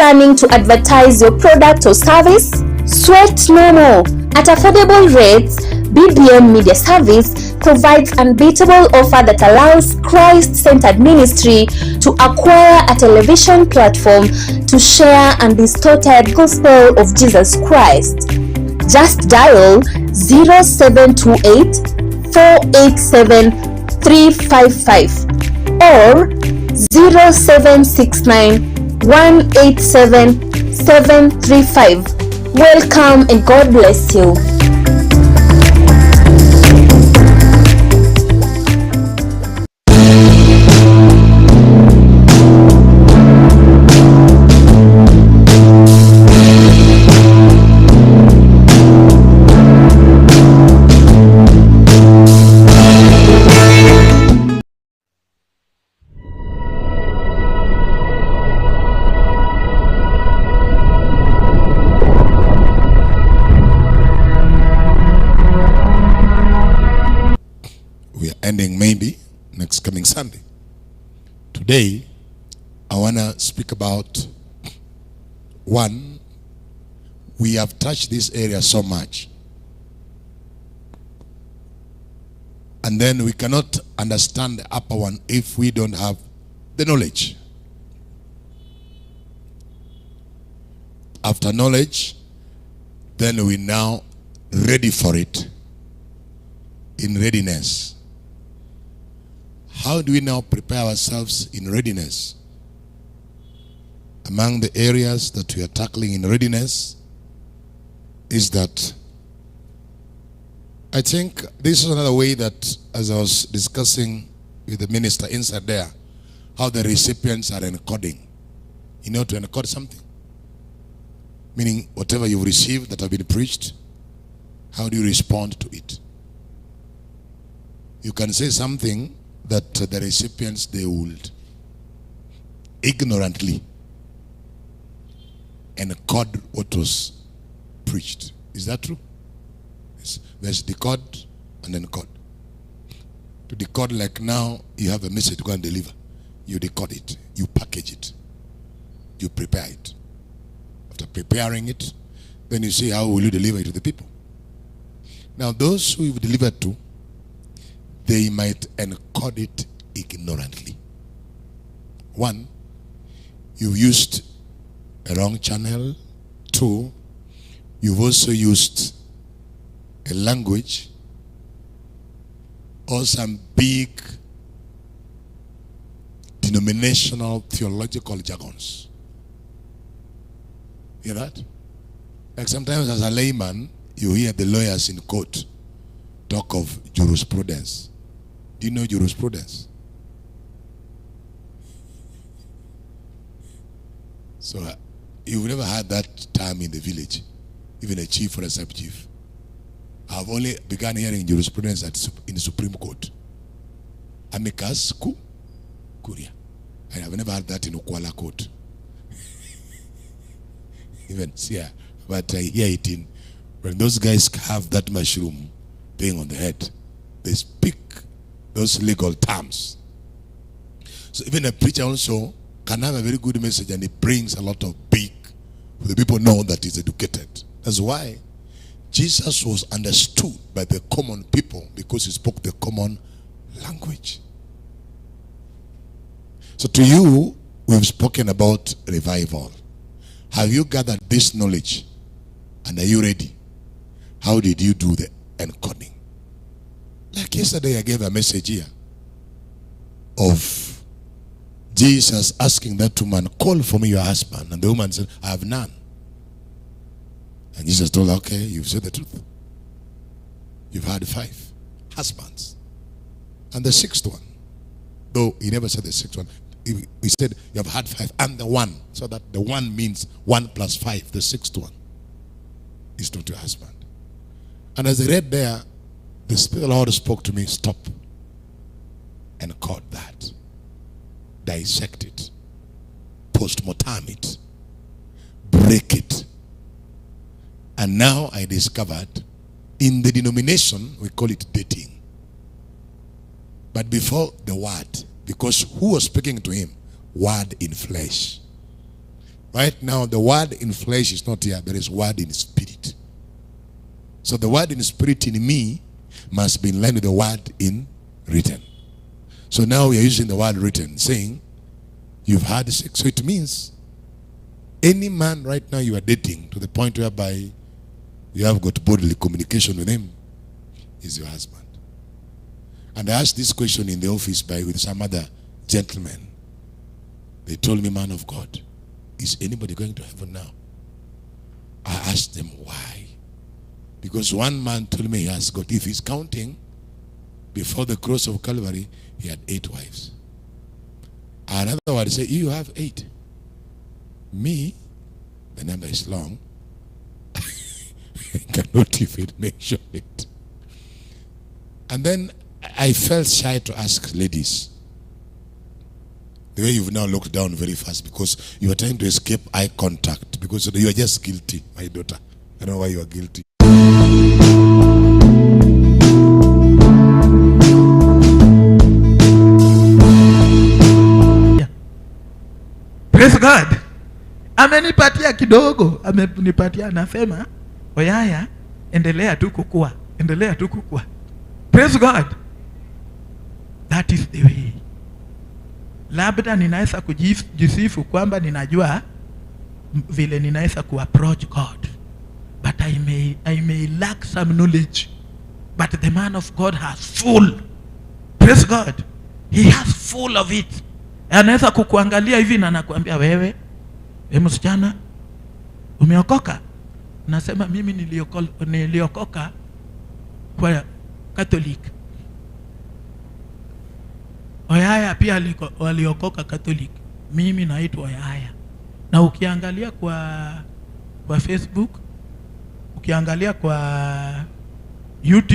planning to advertise your product or service? Sweat no more. At affordable rates, BBM Media Service provides unbeatable offer that allows Christ-centered ministry to acquire a television platform to share undistorted gospel of Jesus Christ. Just dial 0728 487 355 or 0769 187 735. Welcome and God bless you. Ending maybe next coming Sunday. Today, I want to speak about one. We have touched this area so much, and then we cannot understand the upper one if we don't have the knowledge. After knowledge, then we now ready for it, in readiness. How do we now prepare ourselves in readiness? Among the areas that we are tackling in readiness is that I think this is another way that, as I was discussing with the minister inside there, how the recipients are encoding. You know, to encode something. Meaning whatever you've received that have been preached, how do you respond to it? You can say something that the recipients, they would ignorantly encode what was preached. Is that true? Yes. There's decode and encode. To decode, like now, you have a message to go and deliver. You decode it. You package it. You prepare it. After preparing it, then you see how will you deliver it to the people. Now, those who you've delivered to, they might encode it ignorantly. One, you've used a wrong channel. Two, you've also used a language or some big denominational theological jargons. Hear that? Like sometimes as a layman, you hear the lawyers in court talk of jurisprudence. Do you know jurisprudence? So you've never had that term in the village, even a chief or a sub-chief. I've only begun hearing jurisprudence in the Supreme Court. Amicus Curia. I have never had that in Kuala Court. Even here, but I hear it in when those guys have that mushroom thing on the head. They speak those legal terms. So even a preacher also can have a very good message and it brings a lot of big, the people know that he's educated. That's why Jesus was understood by the common people, because he spoke the common language. So to you, we've spoken about revival. Have you gathered this knowledge? And are you ready? How did you do the encoding? Like yesterday, I gave a message here of Jesus asking that woman, call for me your husband. And the woman said, I have none. And Jesus told her, okay, you've said the truth. You've had 5 husbands. And the 6th one, though he never said the 6th one, he said, you have had 5 and the 1. So that the 1 means 1 plus 5. The 6th one is not your husband. And as I read there, the Spirit of the Lord spoke to me, stop and caught that. Dissect it. Post-mortem it. Break it. And now I discovered, in the denomination, we call it dating. But before, the word. Because who was speaking to him? Word in flesh. Right now, the word in flesh is not here. There is word in spirit. So the word in spirit in me must be in line with the word in written. So now we are using the word written, saying, you've had sex. So it means any man right now you are dating to the point whereby you have got bodily communication with him is your husband. And I asked this question in the office with some other gentlemen. They told me, man of God, is anybody going to heaven now? I asked them why. Because one man told me he has got, if he's counting, before the cross of Calvary, he had 8 wives. Another one said, you have 8. Me, the number is long. I cannot even mention it. And then I felt shy to ask ladies. The way you've now looked down very fast because you are trying to escape eye contact because you are just guilty, my daughter. I don't know why you are guilty. Yeah. Praise God. Amenipatia kidogo, amenipatia, anasema Oyaya, endelea tu kukua, endelea tu kukua. Praise God. That is the way. Labda ninaweza kujisifu kwamba ninajua vile ninaweza approach God, but I may lack some knowledge, but the man of God has full. Praise God. He has full of it. Anaweza kukuangalia hivi na anakuambia, wewe msichana umeokoka? Nasema mimi niliokoka kwa Catholic. Oyaya pia waliokoka Catholic. Mimi naitwa Oyaya. Na ukiangalia kwa Facebook, ukiangalia kwa YouTube